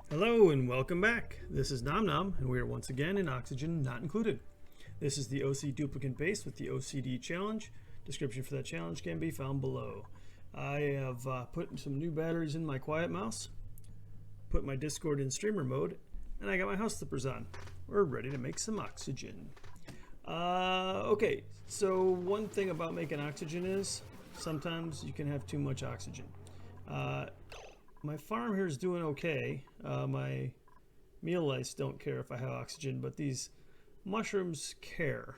Hello and welcome back. This is Nom Nom, and we are once again in Oxygen Not Included. This is the O.C.Duplicant base with the OCD challenge. Description for that challenge can be found below. I have put some new batteries in my quiet mouse, put my Discord in streamer mode, and I got my house slippers on. We're ready to make some oxygen. Okay, so one thing about making oxygen is sometimes you can have too much oxygen. My farm here is doing okay. My meal lice don't care if I have oxygen, but these mushrooms care.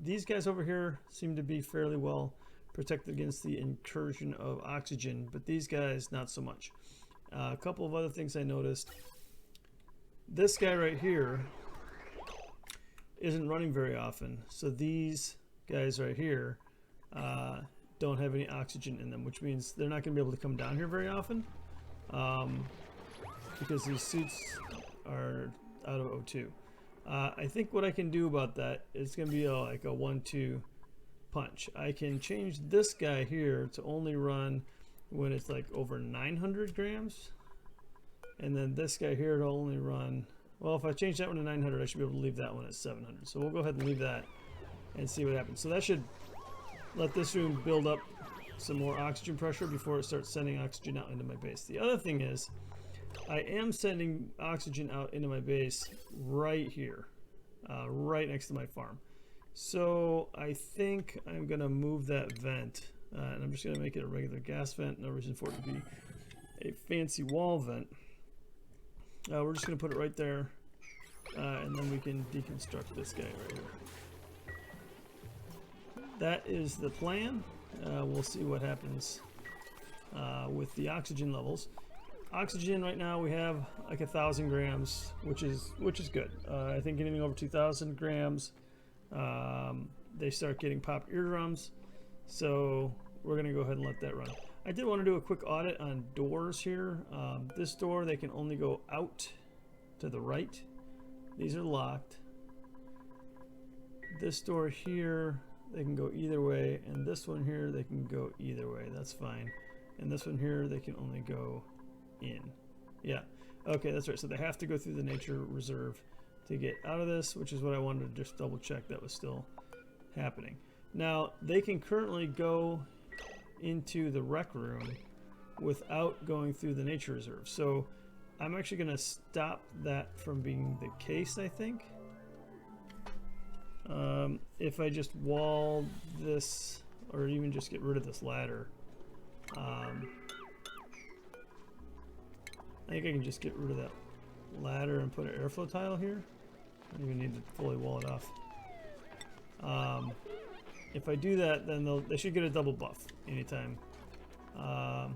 These guys over here seem to be fairly well protected against the incursion of oxygen, but these guys not so much. A couple of other things I noticed. This guy right here isn't running very often, so these guys right here don't have any oxygen in them, which means they're not going to be able to come down here very often because these suits are out of O2. I think what I can do about that is going to be like a 1-2 punch. I can change this guy here to only run when it's like over 900 grams, and then this guy here to only run, well, if I change that one to 900, I should be able to leave that one at 700. So we'll go ahead and leave that and see what happens. So that should let this room build up some more oxygen pressure before it starts sending oxygen out into my base. The other thing is, I am sending oxygen out into my base right here, right next to my farm. So I think I'm going to move that vent, and I'm just going to make it a regular gas vent. No reason for it to be a fancy wall vent. We're just going to put it right there, and then we can deconstruct this guy right here. That is the plan. We'll see what happens with the oxygen levels. Oxygen right now we have like 1,000 grams, which is good. I think anything over 2,000 grams, they start getting popped eardrums. So we're gonna go ahead and let that run. I did want to do a quick audit on doors here. This door, they can only go out to the right. These are locked. This door here, they can go either way, and this one here they can go either way. That's fine. And this one here they can only go in. Yeah, okay, that's right. So they have to go through the nature reserve to get out of this, which is what I wanted to just double check that was still happening. Now they can currently go into the rec room without going through the nature reserve, so I'm actually going to stop that from being the case, I think. If I just wall this, or even just get rid of this ladder, I think I can just get rid of that ladder and put an airflow tile here. I don't even need to fully wall it off. If I do that, then they should get a double buff anytime. Oh,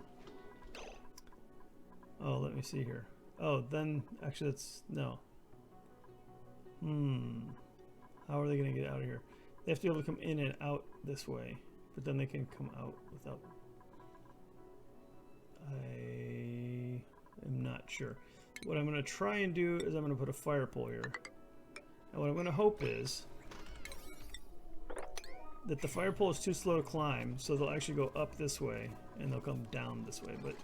let me see here. Oh, then actually that's no. How are they going to get out of here? They have to be able to come in and out this way, but then they can come out without. I am not sure. What I'm going to try and do is I'm going to put a fire pole here. And what I'm going to hope is that the fire pole is too slow to climb, so they'll actually go up this way and they'll come down this way. But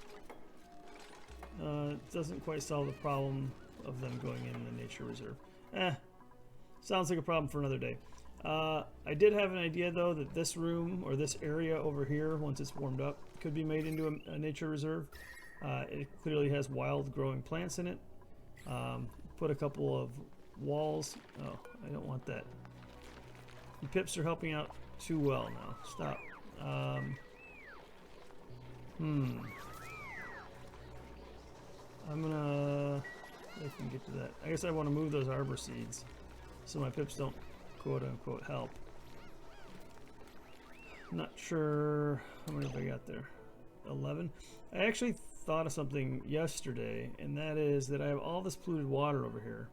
it doesn't quite solve the problem of them going in the nature reserve. Sounds like a problem for another day. I did have an idea though that this room or this area over here, once it's warmed up, could be made into a nature reserve. It clearly has wild growing plants in it. Put a couple of walls. Oh, I don't want that. The pips are helping out too well now. Stop. I'm gonna. I can get to that. I guess I want to move those arbor seeds so my pips don't quote unquote help. Not sure how many have I got there. 11. I actually thought of something yesterday, and that is that I have all this polluted water over here,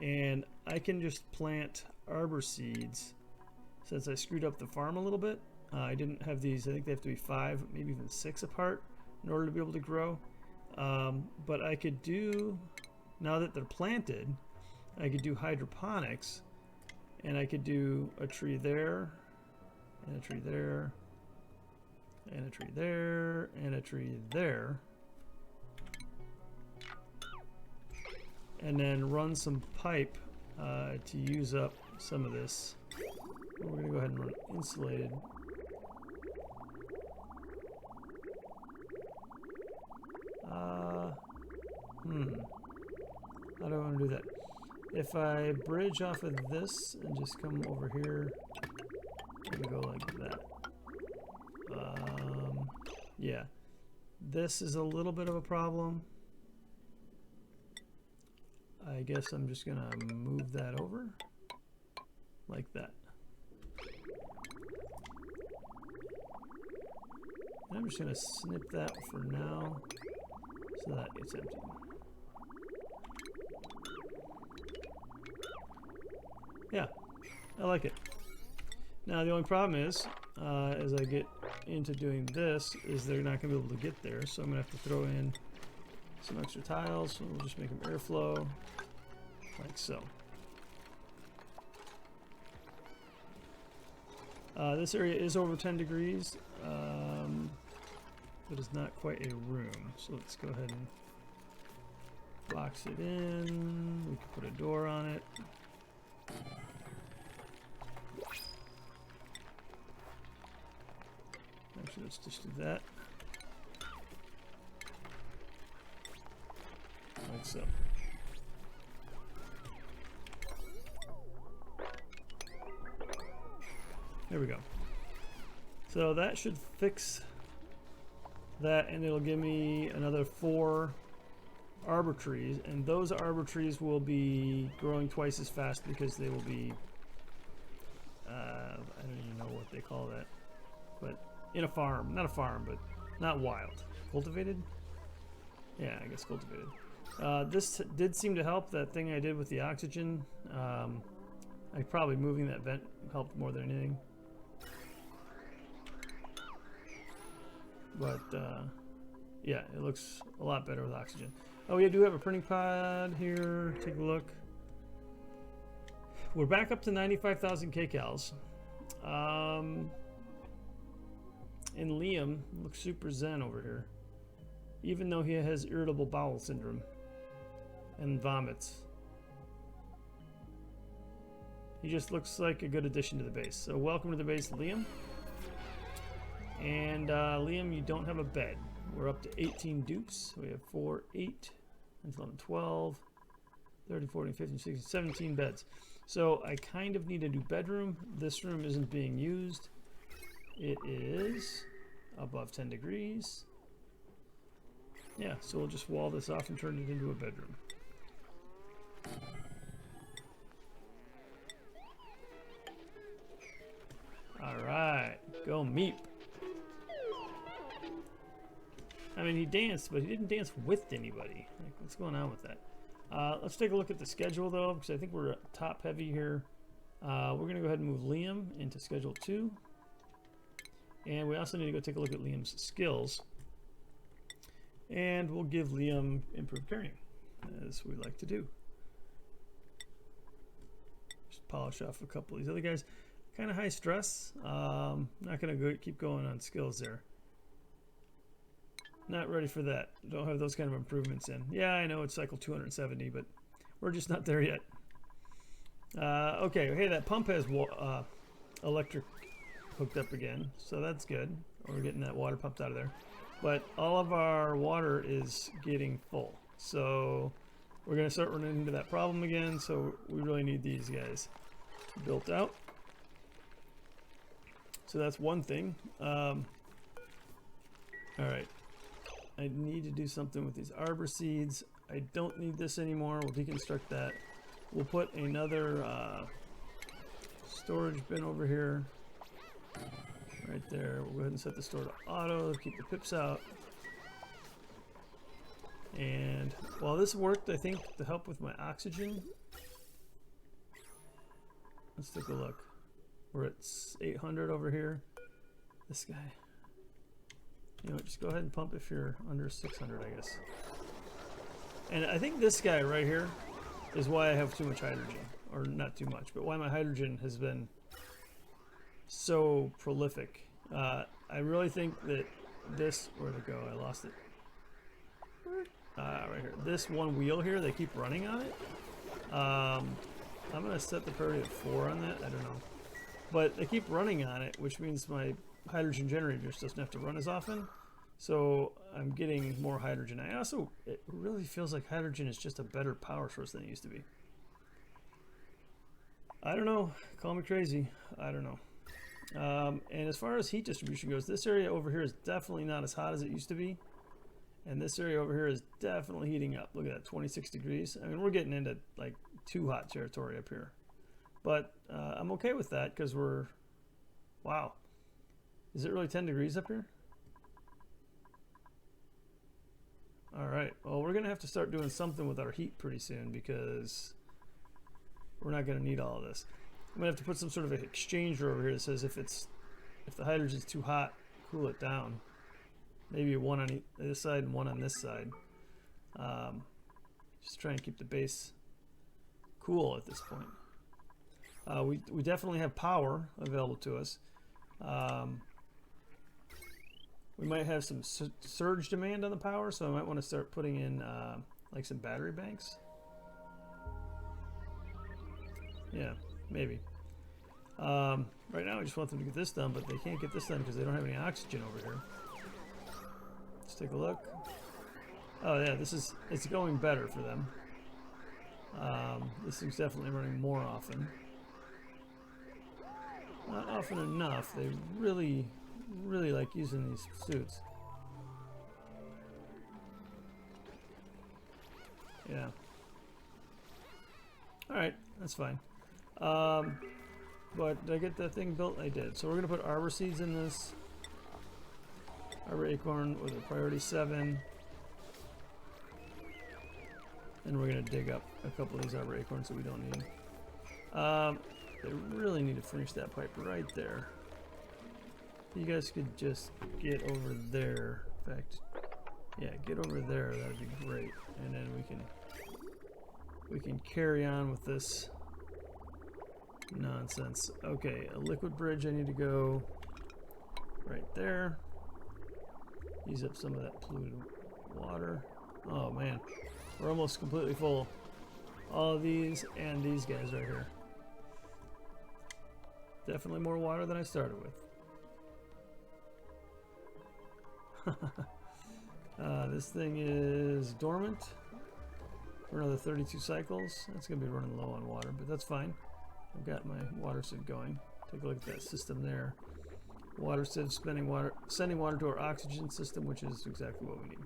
and I can just plant arbor seeds. Since I screwed up the farm a little bit, I didn't have these. I think they have to be 5, maybe even 6 apart in order to be able to grow. But I could do, now that they're planted, I could do hydroponics, and I could do a tree there, and a tree there, and a tree there, and a tree there. and then run some pipe to use up some of this. We're going to go ahead and run insulated. How do I want to do that? If I bridge off of this and just come over here, I'm going to go like that. Yeah. This is a little bit of a problem. I guess I'm just going to move that over like that. And I'm just going to snip that for now so that it's empty. Yeah, I like it. Now the only problem is, as I get into doing this, is they're not going to be able to get there, so I'm going to have to throw in some extra tiles. So we'll just make them airflow, like so. This area is over 10 degrees, but it's not quite a room. So let's go ahead and box it in. We can put a door on it. Actually, let's just do that. Like so. There we go. So that should fix that, and it'll give me another 4 arbor trees, and those arbor trees will be growing twice as fast because they will be I don't even know what they call that, but in a farm, not a farm, but not wild, cultivated. Yeah, I guess cultivated. This did seem to help. That thing I did with the oxygen, I probably moving that vent helped more than anything. But yeah, it looks a lot better with oxygen. Oh, we do have a printing pod here. Take a look. We're back up to 95,000 kcals. And Liam looks super zen over here, even though he has irritable bowel syndrome and vomits. He just looks like a good addition to the base. So welcome to the base, Liam. And Liam, you don't have a bed. We're up to 18 dupes. We have 4, 8, 11, 12, 13, 14, 15, 16, 17 beds. So I kind of need a new bedroom. This room isn't being used. It is above 10 degrees. Yeah, so we'll just wall this off and turn it into a bedroom. Alright, go Meep. I mean, he danced, but he didn't dance with anybody. Like, what's going on with that? Let's take a look at the schedule, though, because I think we're top heavy here. We're going to go ahead and move Liam into schedule 2. And we also need to go take a look at Liam's skills. And we'll give Liam improved carrying, as we like to do. Just polish off a couple of these other guys. Kind of high stress. Not going to keep going on skills there. Not ready for that. Don't have those kind of improvements in. Yeah, I know it's cycle 270, but we're just not there yet. Okay, hey, that pump has electric hooked up again, so that's good. We're getting that water pumped out of there. But all of our water is getting full, so we're going to start running into that problem again, so we really need these guys built out. So that's one thing. Alright. I need to do something with these arbor seeds. I don't need this anymore. We'll deconstruct that. We'll put another storage bin over here. Right there. We'll go ahead and set the store to auto. Keep the pips out. And while this worked, I think, to help with my oxygen. Let's take a look. We're at 800 over here. This guy. You know, just go ahead and pump if you're under 600, I guess. And I think this guy right here is why I have too much hydrogen. Or not too much, but why my hydrogen has been so prolific. I really think that this... Where'd it go? I lost it. right here. This one wheel here, they keep running on it. I'm gonna set the priority at 4 on that. I don't know, but they keep running on it, which means my hydrogen generator just doesn't have to run as often. So I'm getting more hydrogen. It really feels like hydrogen is just a better power source than it used to be. I don't know. Call me crazy. I don't know. And as far as heat distribution goes, this area over here is definitely not as hot as it used to be. And this area over here is definitely heating up. Look at that, 26 degrees. I mean, we're getting into like too hot territory up here. But I'm okay with that because we're... Wow. Is it really 10 degrees up here? Alright, well, we're going to have to start doing something with our heat pretty soon because we're not going to need all of this. I'm going to have to put some sort of an exchanger over here that says if the hydrogen's too hot, cool it down. Maybe one on this side and one on this side. Just try and keep the base cool at this point. We definitely have power available to us. We might have some surge demand on the power, so I might want to start putting in like some battery banks. Yeah, maybe. Right now I just want them to get this done, but they can't get this done because they don't have any oxygen over here. Let's take a look. Oh yeah, it's going better for them. This thing's definitely running more often. Not often enough. They really like using these suits. Yeah. Alright, that's fine. But did I get that thing built? I did. So we're going to put arbor seeds in this. Arbor acorn with a priority 7. And we're going to dig up a couple of these arbor acorns that we don't need. They really need to finish that pipe right there. You guys could just get over there. In fact, yeah, get over there. That'd be great. And then we can carry on with this nonsense. Okay, a liquid bridge. I need to go right there. Use up some of that polluted water. Oh man, we're almost completely full. All of these and these guys right here. Definitely more water than I started with. This thing is dormant for another 32 cycles. That's going to be running low on water, but that's fine. I've got my water sieve going. Take a look at that system there. Water sieve sending water to our oxygen system, which is exactly what we need.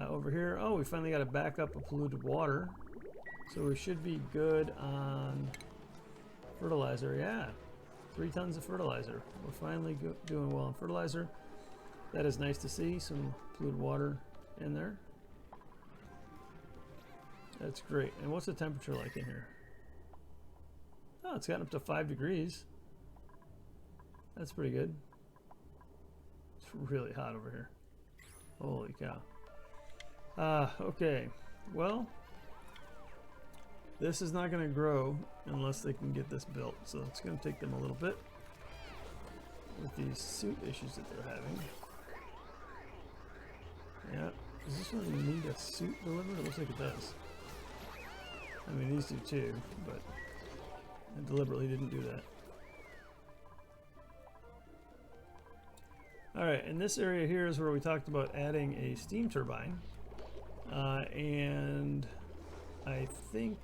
Over here, oh, we finally got a backup of polluted water. So we should be good on fertilizer. Yeah, 3 tons of fertilizer. We're finally doing well on fertilizer. That is nice to see, some polluted water in there. That's great. And what's the temperature like in here? Oh, it's gotten up to 5 degrees. That's pretty good. It's really hot over here. Holy cow. Okay. Well, this is not going to grow unless they can get this built. So it's going to take them a little bit with these suit issues that they're having. Yeah. Does this one need a suit delivered? It looks like it does. I mean, these do too, but I deliberately didn't do that. Alright, and this area here is where we talked about adding a steam turbine. And I think...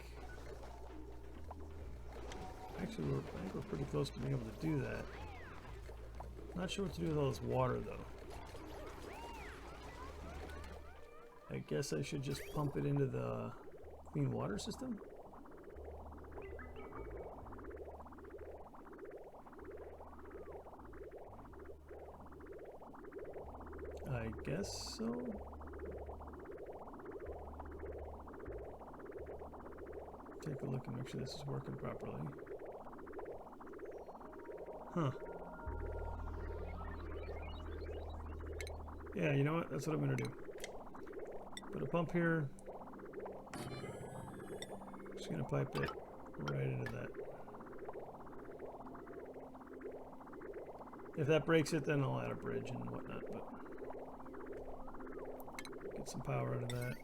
Actually, I think we're pretty close to being able to do that. Not sure what to do with all this water, though. I guess I should just pump it into the clean water system? I guess so. Take a look and make sure this is working properly. Huh. Yeah, you know what? That's what I'm going to do. Put a pump here. Just going to pipe it right into that. If that breaks it, then I'll add a bridge and whatnot. But Get some power out of that.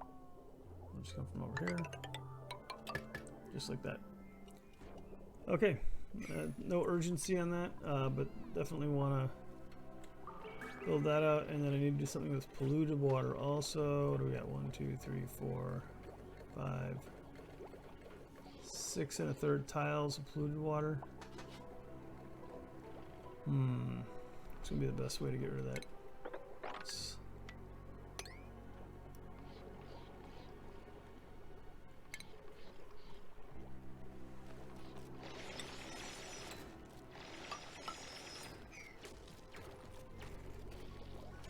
I'll just come from over here. Just like that. Okay. No urgency on that, but definitely want to build that out. And then I need to do something with polluted water also. What do we got? 1, 2, 3, 4, 5, 6 1/3 tiles of polluted water. It's gonna be the best way to get rid of that.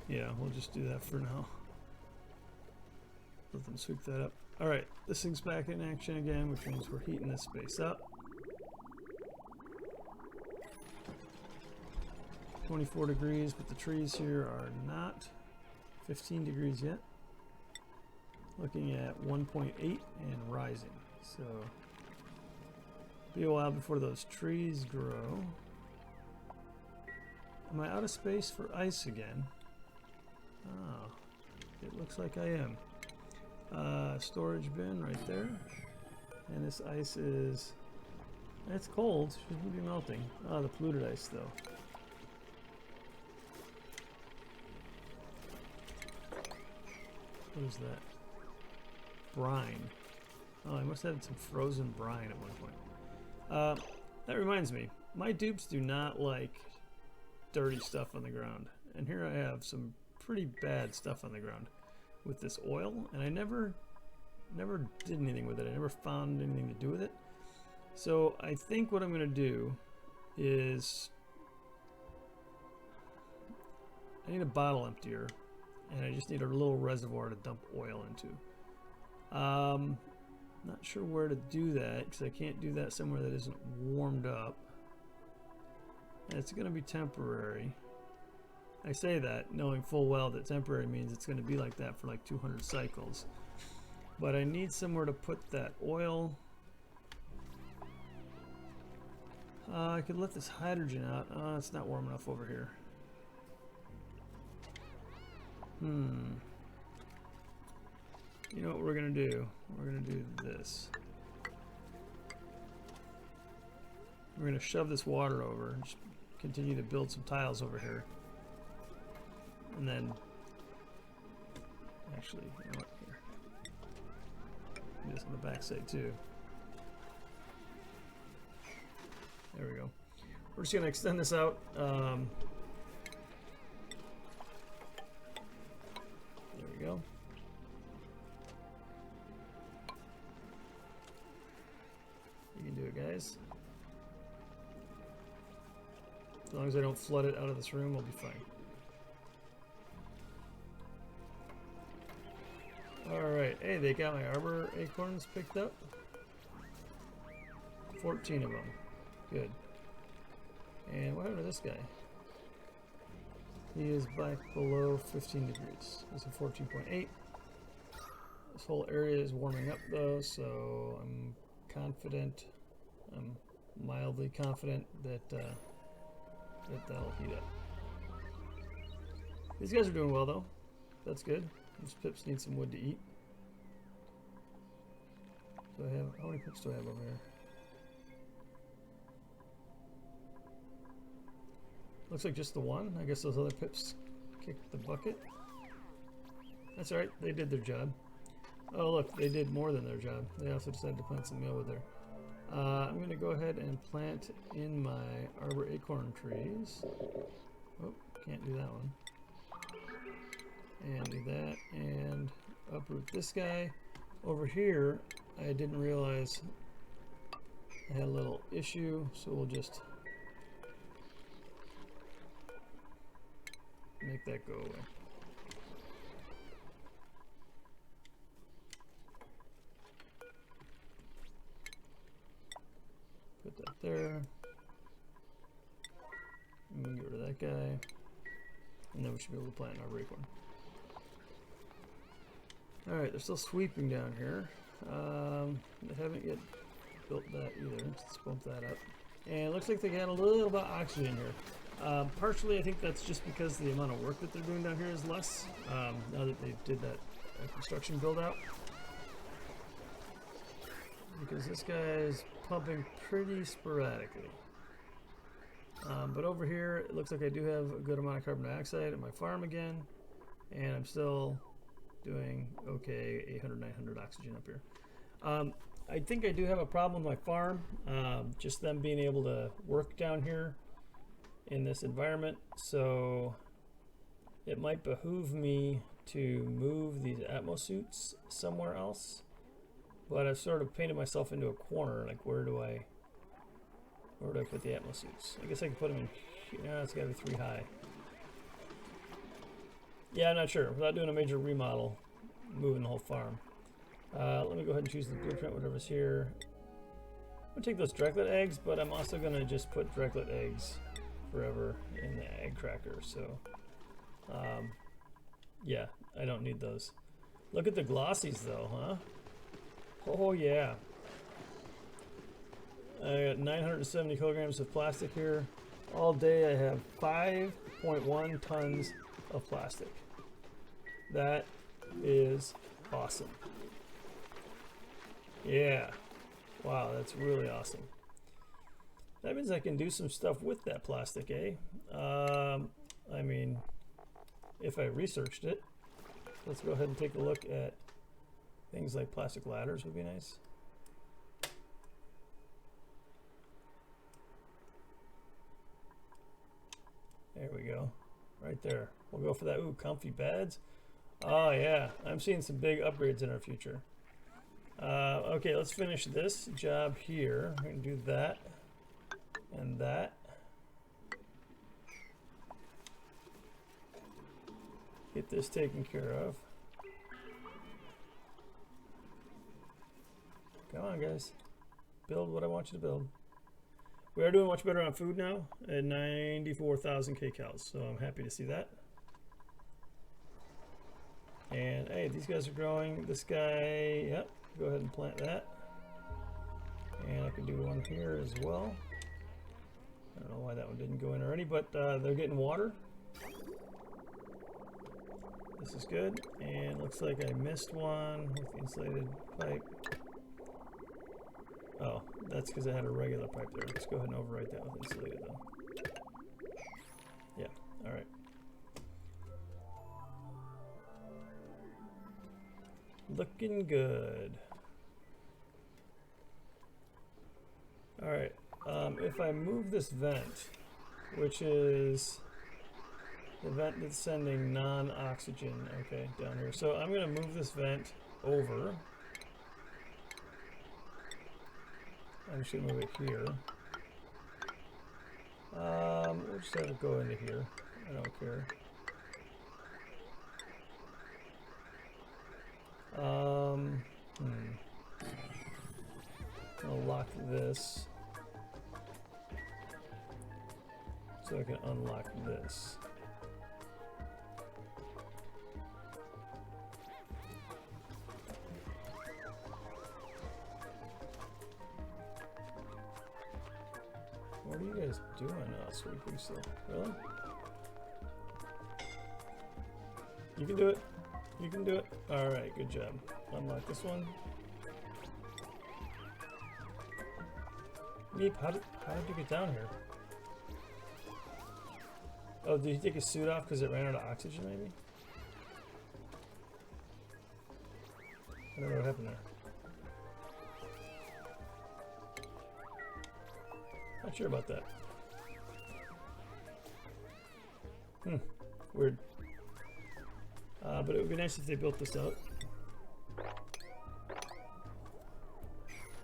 Yeah, we'll just do that for now. Let them sweep that up. Alright, this thing's back in action again, which means we're heating this space up. 24 degrees, but the trees here are not 15 degrees yet. Looking at 1.8 and rising. So, be a while before those trees grow. Am I out of space for ice again? Oh, it looks like I am. Storage bin right there. And this ice is... It's cold. Shouldn't be melting. Oh, the polluted ice though. What is that? Brine. Oh, I must have had some frozen brine at one point. That reminds me. My dupes do not like dirty stuff on the ground. And here I have some pretty bad stuff on the ground with this oil, and I never did anything with it. I never found anything to do with it. So I think what I'm going to do is I need a bottle emptier, and I just need a little reservoir to dump oil into. Not sure where to do that because I can't do that somewhere that isn't warmed up. And it's going to be temporary. I say that knowing full well that temporary means it's going to be like that for like 200 cycles. But I need somewhere to put that oil. I could let this hydrogen out. It's not warm enough over here. You know what we're going to do? We're going to do this. We're going to shove this water over and just continue to build some tiles over here. And then, actually, you know what, here. Do this on the back side too. There we go. We're just going to extend this out. There we go. You can do it, guys. As long as I don't flood it out of this room, I'll be fine. Alright, hey, they got my Arbor acorns picked up. 14 of them. Good. And what happened to this guy? He is back below 15 degrees. It's a 14.8. This whole area is warming up though, so I'm confident, I'm mildly confident that that'll heat up. These guys are doing well though. That's good. These pips need some wood to eat. So I have, how many pips do I have over here? Looks like just the one. I guess those other pips kicked the bucket. That's alright, they did their job. Oh look, they did more than their job. They also decided to plant some meal with there. I'm going to go ahead and plant in my Arbor acorn trees. Oh, can't do that one. And do that, and uproot this guy. Over here, I didn't realize I had a little issue, so we'll just make that go away. Put that there. And we'll get rid of that guy. And then we should be able to plant an Arbor acorn. Alright, they're still sweeping down here. They haven't yet built that either. Let's bump that up. And it looks like they got a little bit of oxygen here. Partially, I think that's just because the amount of work that they're doing down here is less, now that they did that construction build out. Because this guy is pumping pretty sporadically. But over here, it looks like I do have a good amount of carbon dioxide at my farm again, and I'm still doing okay, 800, 900 oxygen up here. I think I do have a problem with my farm, just them being able to work down here in this environment, so it might behoove me to move these atmo suits somewhere else, but I've sort of painted myself into a corner. Like, where do I put the atmo suits? I guess I can put them in here. No, it's got to be 3 high. Yeah, I'm not sure. Without doing a major remodel, moving the whole farm. Let me go ahead and choose the blueprint, whatever's here. I'm going to take those Dreclet eggs, but I'm also going to just put Dreclet eggs forever in the egg cracker. So, yeah, I don't need those. Look at the glossies, though, huh? Oh, yeah. I got 970 kilograms of plastic here. All day I have 5.1 tons of plastic. That is awesome. Yeah. Wow, that's really awesome. That means I can do some stuff with that plastic, eh? I mean, if I researched it. Let's go ahead and take a look at things like plastic ladders would be nice. There we go. Right there. We'll go for that. Ooh, comfy beds. Oh yeah, I'm seeing some big upgrades in our future. Okay, let's finish this job here. We're going to do that and that. Get this taken care of. Come on, guys. Build what I want you to build. We are doing much better on food now at 94,000 kcals, so I'm happy to see that. And hey, these guys are growing. This guy, yep, go ahead and plant that. And I can do one here as well. I don't know why that one didn't go in already, but they're getting water. This is good. And it looks like I missed one with the insulated pipe. Oh, that's because I had a regular pipe there. Let's go ahead and overwrite that with insulated though. Yeah, all right. Looking good. All right, if I move this vent, which is the vent that's sending non-oxygen, okay, down here. So I'm gonna move this vent over. I'm just gonna move it here. We'll just have it go into here. I don't care. I'll lock this so I can unlock this. What are you guys doing? Oh, sweeping still. Really? You can do it. You can do it. Alright, good job. Unlock this one. Meep, how did you get down here? Oh, did you take his suit off because it ran out of oxygen, maybe? I don't know what happened there. Not sure about that. Weird. But it would be nice if they built this out.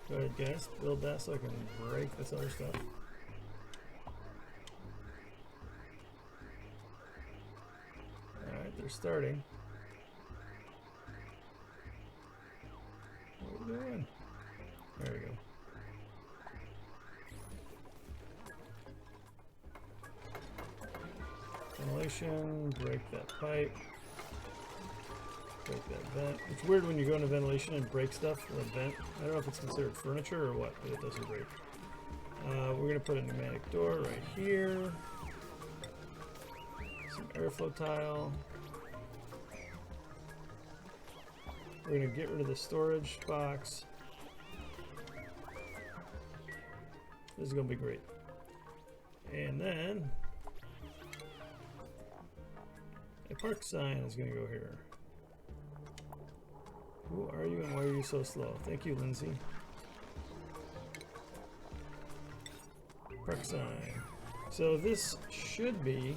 Go ahead, guys. Build that so I can break this other stuff. Alright, they're starting. What are we doing? There we go. Ventilation, break that pipe. Break that vent. It's weird when you go into ventilation and break stuff with a vent. I don't know if it's considered furniture or what, but it doesn't break. We're going to put a pneumatic door right here. Some airflow tile. We're going to get rid of the storage box. This is going to be great. And then a park sign is going to go here. Who are you and why are you so slow? Thank you, Lindsay. Park sign. So this should be,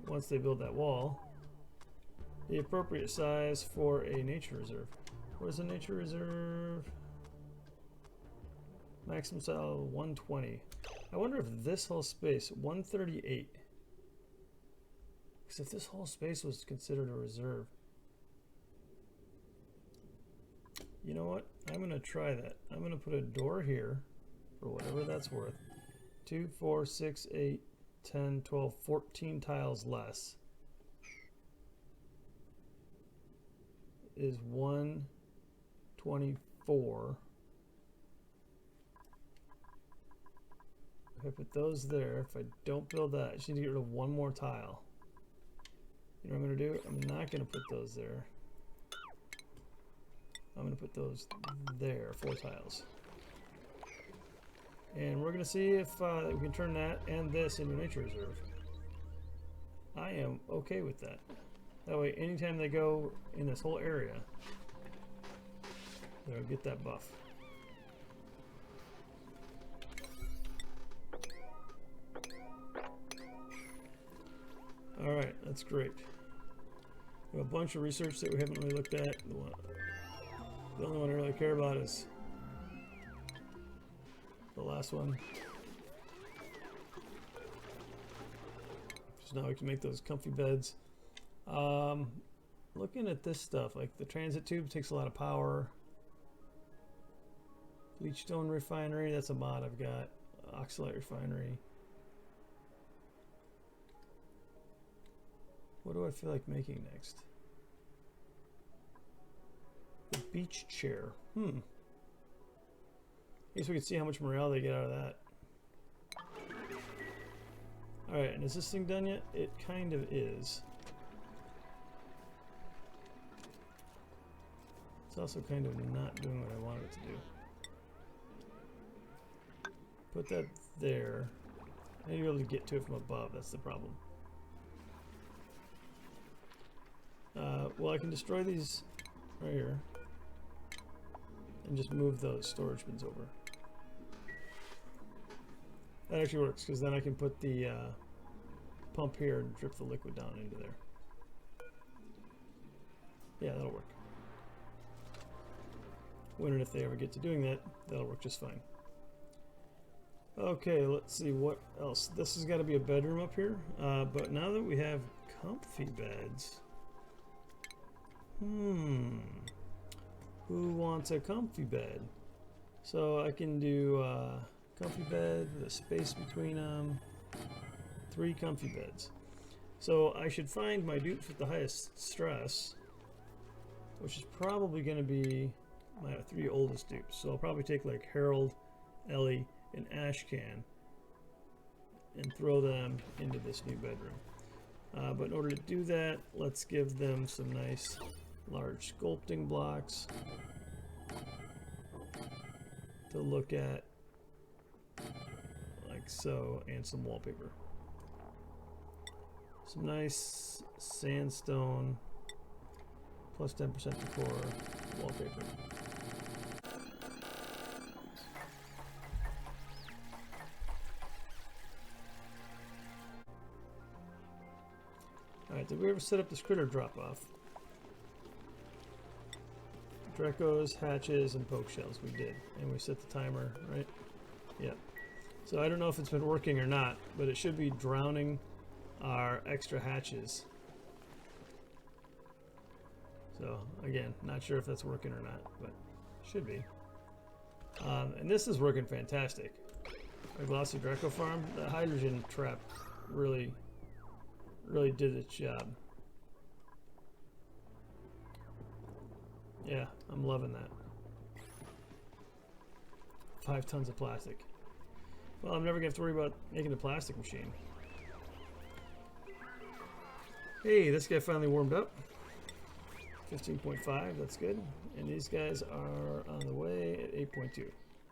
once they build that wall, the appropriate size for a nature reserve. Where's the nature reserve? Maximum size 120. I wonder if this whole space, 138. Because if this whole space was considered a reserve. You know what? I'm going to try that. I'm going to put a door here for whatever that's worth. 2, 4, 6, 8, 10, 12, 14 tiles less is 124. If I put those there, if I don't build that, I just need to get rid of one more tile. You know what I'm going to do? I'm not going to put those there. I'm going to put those there, 4 tiles. And we're going to see if we can turn that and this into a nature reserve. I am okay with that. That way, anytime they go in this whole area, they'll get that buff. Alright, that's great. We have a bunch of research that we haven't really looked at. The only one I really care about is the last one. So now we can make those comfy beds. Looking at this stuff, like the transit tube takes a lot of power. Bleachstone refinery, that's a mod I've got. Oxalate refinery. What do I feel like making next? The beach chair. I guess we can see how much morale they get out of that. Alright, and is this thing done yet? It kind of is. It's also kind of not doing what I wanted it to do. Put that there. I need to be able to get to it from above, that's the problem. Well, I can destroy these right here and just move those storage bins over. That actually works because then I can put the pump here and drip the liquid down into there. Yeah, that'll work. When and if they ever get to doing that, that'll work just fine. Okay, let's see what else. This has got to be a bedroom up here, but now that we have comfy beds, who wants a comfy bed? So I can do comfy bed with a space between them, 3 comfy beds. So I should find my dupes with the highest stress, which is probably going to be my 3 oldest dupes. So I'll probably take like Harold, Ellie, and Ashcan and throw them into this new bedroom. But in order to do that, let's give them some nice large sculpting blocks to look at, like so, and some wallpaper. Some nice sandstone plus 10% decor wallpaper. Alright, did we ever set up this critter drop-off? Drecos, hatches, and poke shells. We did. And we set the timer, right? Yep. So I don't know if it's been working or not, but it should be drowning our extra hatches. So, again, not sure if that's working or not, but should be. And this is working fantastic. Our Glossy Draco farm, the hydrogen trap really did its job. Yeah, I'm loving that. 5 tons of plastic. Well, I'm never gonna have to worry about making a plastic machine. Hey, this guy finally warmed up. 15.5, that's good. And these guys are on the way at 8.2.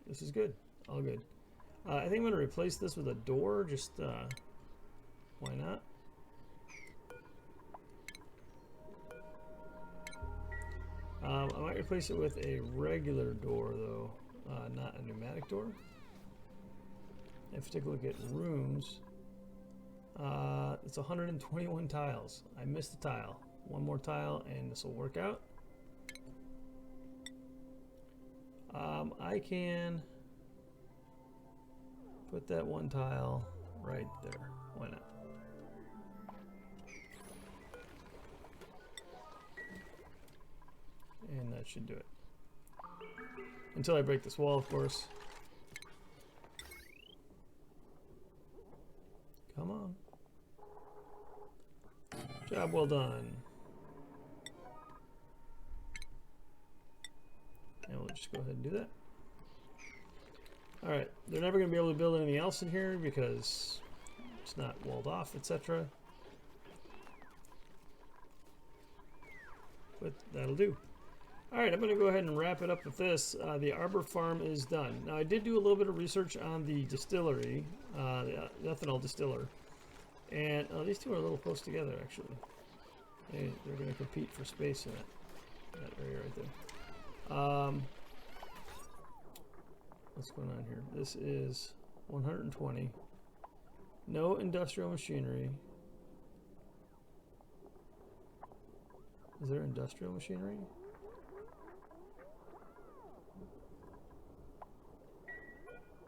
This is good, all good. I think I'm gonna replace this with a door, just why not? I might replace it with a regular door though, not a pneumatic door. If you take a look at rooms, it's 121 tiles. I missed a tile. One more tile and this will work out. I can put that one tile right there. Why not? And that should do it. Until I break this wall, of course. Come on. Job well done. And we'll just go ahead and do that. Alright, they're never going to be able to build anything else in here because it's not walled off, etc. But that'll do. Alright, I'm going to go ahead and wrap it up with this. The Arbor farm is done. Now, I did do a little bit of research on the distillery, the ethanol distiller. And these two are a little close together, actually. They're going to compete for space in that area right there. What's going on here? This is 120. No industrial machinery. Is there industrial machinery?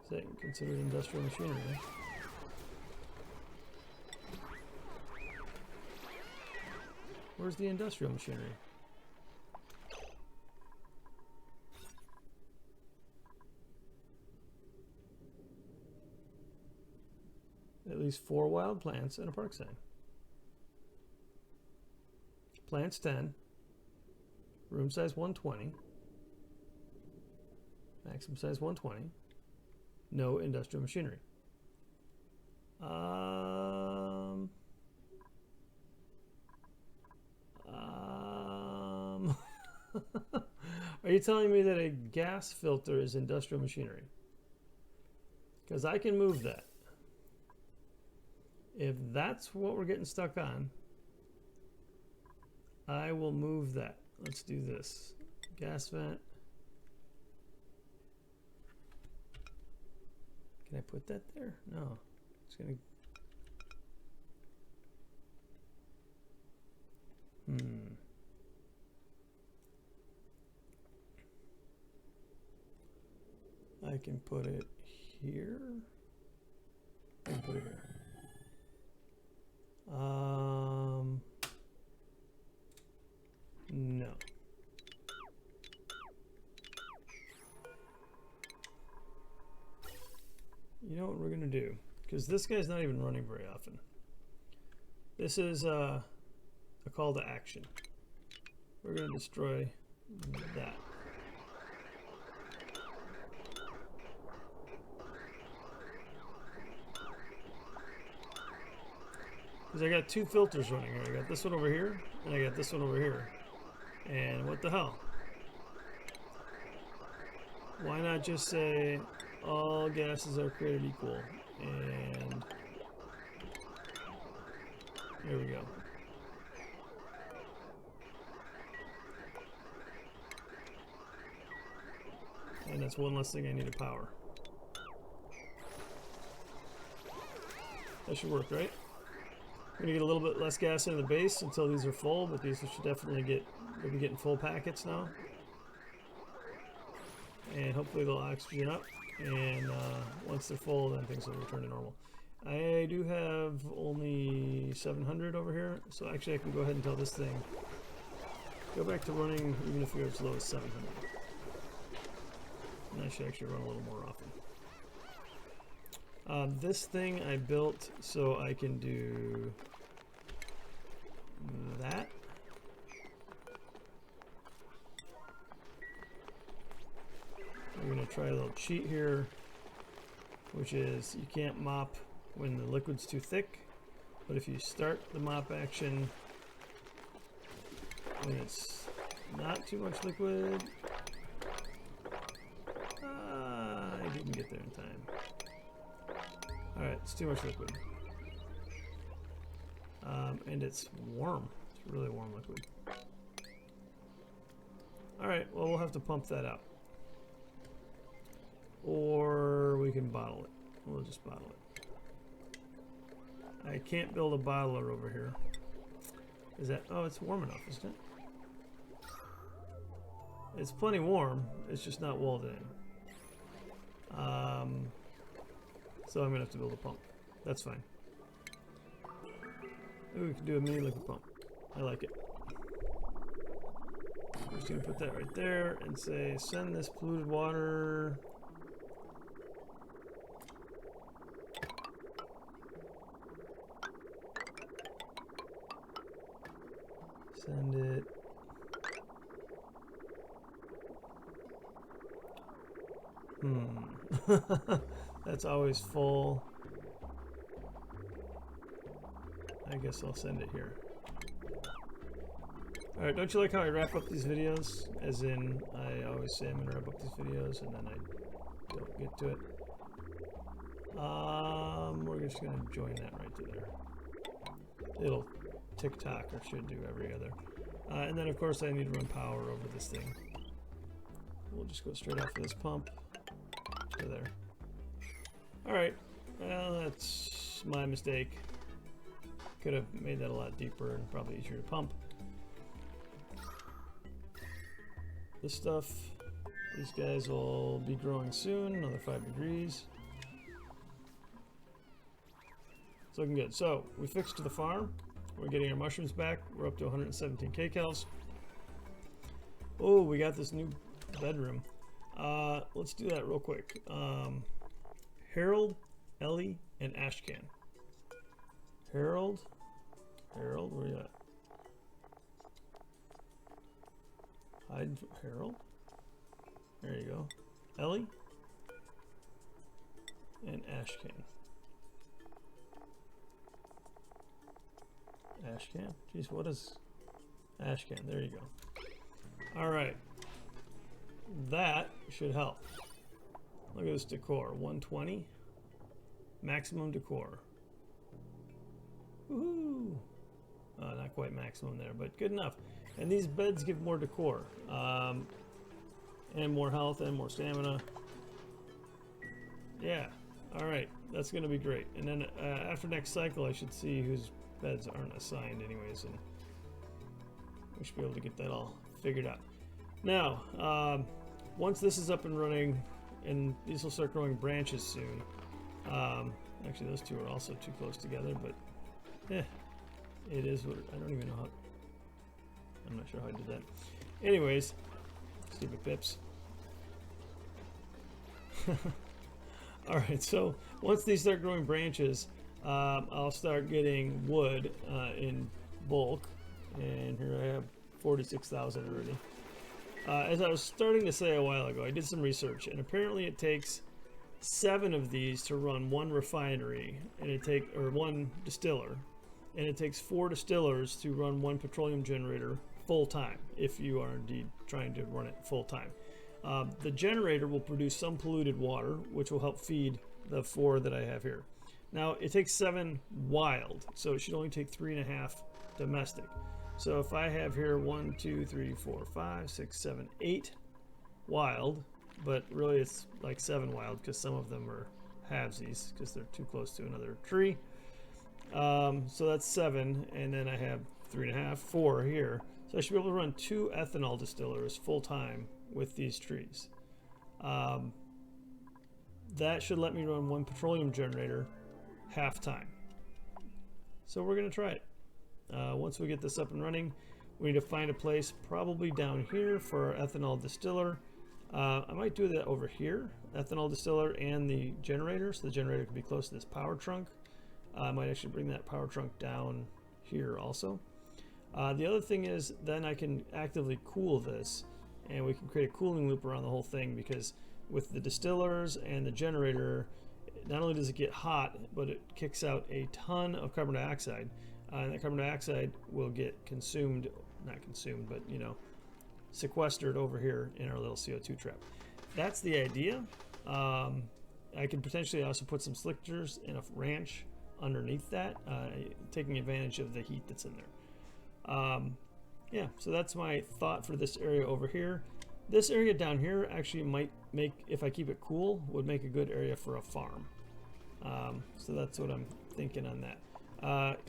Is that considered industrial machinery? Where's the industrial machinery? At least 4 wild plants and a park sign. Plants 10. Room size 120. Maximum size 120. No industrial machinery. Are you telling me that a gas filter is industrial machinery? Because I can move that. If that's what we're getting stuck on, I will move that. Let's do this. Gas vent. Can I put that there? No. It's gonna... I can put it here. I can put it here. No. You know what we're gonna do? Because this guy's not even running very often. This is a call to action. We're gonna destroy that. Because I got 2 filters running here. I got this one over here, and I got this one over here. And what the hell? Why not just say all gases are created equal? And there we go. And that's one less thing I need to power. That should work, right? I'm gonna get a little bit less gas into the base until these are full, but these should definitely we'll be getting full packets now. And hopefully they'll oxygen up, and once they're full, then things will return to normal. I do have only 700 over here, so actually I can go ahead and tell this thing, go back to running even if you're as low as 700. And I should actually run a little more often. This thing I built so I can do that. We're going to try a little cheat here, which is you can't mop when the liquid's too thick, but if you start the mop action when it's not too much liquid. I didn't get there in time. Alright, it's too much liquid. And it's warm. It's really warm liquid. Alright, well, we'll have to pump that out. Or we can bottle it. We'll just bottle it. I can't build a bottler over here. Is that... Oh, it's warm enough, isn't it? It's plenty warm. It's just not walled in. So I'm going to have to build a pump. That's fine. Ooh, we can do a mini liquid pump. I like it. We're just going to put that right there and say, send this polluted water... Send it. That's always full. I guess I'll send it here. Alright, don't you like how I wrap up these videos? As in, I always say I'm going to wrap up these videos and then I don't get to it. We're just going to join that right to there. It'll tick-tock, or should do every other. And then of course I need to run power over this thing. We'll just go straight off of this pump to there. Alright, well, that's my mistake. Could have made that a lot deeper and probably easier to pump. This stuff, these guys will be growing soon, another 5 degrees. It's looking good. So, we fixed the farm. We're getting our mushrooms back. We're up to 117 kcals. Oh, we got this new bedroom. Let's do that real quick. Harold, Ellie, and Ashcan. Harold, where you at? Hide Harold. There you go. Ellie and Ashcan. Ashcan? Jeez, what is Ashcan? There you go. Alright. That should help. Look at this decor. 120. Maximum decor. Woohoo! Not quite maximum there, but good enough. And these beds give more decor. And more health and more stamina. Yeah. Alright. That's going to be great. And then after next cycle, I should see whose beds aren't assigned anyways. And we should be able to get that all figured out. Now, once this is up and running, and these will start growing branches soon. Actually, those two are also too close together, but it is what I don't even know how. I'm not sure how I did that. Anyways, stupid pips. Alright, so once these start growing branches, I'll start getting wood in bulk. And here I have 46,000 already. As I was starting to say a while ago, I did some research, and apparently it takes 7 of these to run one refinery, or one distiller, and it takes 4 distillers to run one petroleum generator full time, if you are indeed trying to run it full time. The generator will produce some polluted water, which will help feed the 4 that I have here. Now, it takes 7 wild, so it should only take 3.5 domestic. So if I have here 1, 2, 3, 4, 5, 6, 7, 8 wild, but really it's like 7 wild because some of them are halvesies because they're too close to another tree. So that's 7, and then I have 3.5, 4 here. So I should be able to run 2 ethanol distillers full time with these trees. That should let me run 1 petroleum generator half time. So we're going to try it. Once we get this up and running, we need to find a place probably down here for our ethanol distiller. I might do that over here, ethanol distiller and the generator, so the generator can be close to this power trunk. I might actually bring that power trunk down here also. The other thing is then I can actively cool this, and we can create a cooling loop around the whole thing, because with the distillers and the generator, not only does it get hot, but it kicks out a ton of carbon dioxide. And that carbon dioxide will get consumed not consumed, but you know, sequestered over here in our little CO2 trap. That's the idea. I can potentially also put some slickers in a ranch underneath that, taking advantage of the heat that's in there. Yeah, so that's my thought for this area over here. This area down here actually might make, if I keep it cool, would make a good area for a farm. So that's what I'm thinking on that.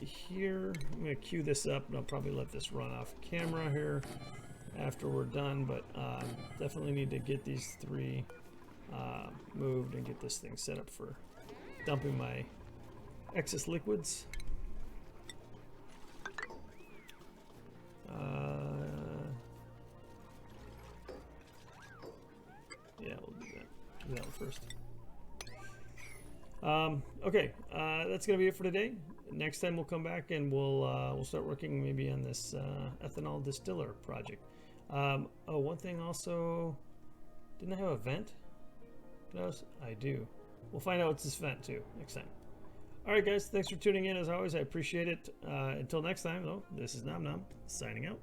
Here, I'm going to queue this up, and I'll probably let this run off camera here after we're done, but definitely need to get these three moved and get this thing set up for dumping my excess liquids. Yeah, we'll do that. Do that one first. Okay, that's gonna be it for today. Next time we'll come back and we'll start working maybe on this ethanol distiller project. Oh, one thing also, didn't I have a vent? I do. We'll find out what's this vent too next time. All right, guys, thanks for tuning in. As always, I appreciate it. Until next time, though, this is Nom Nom signing out.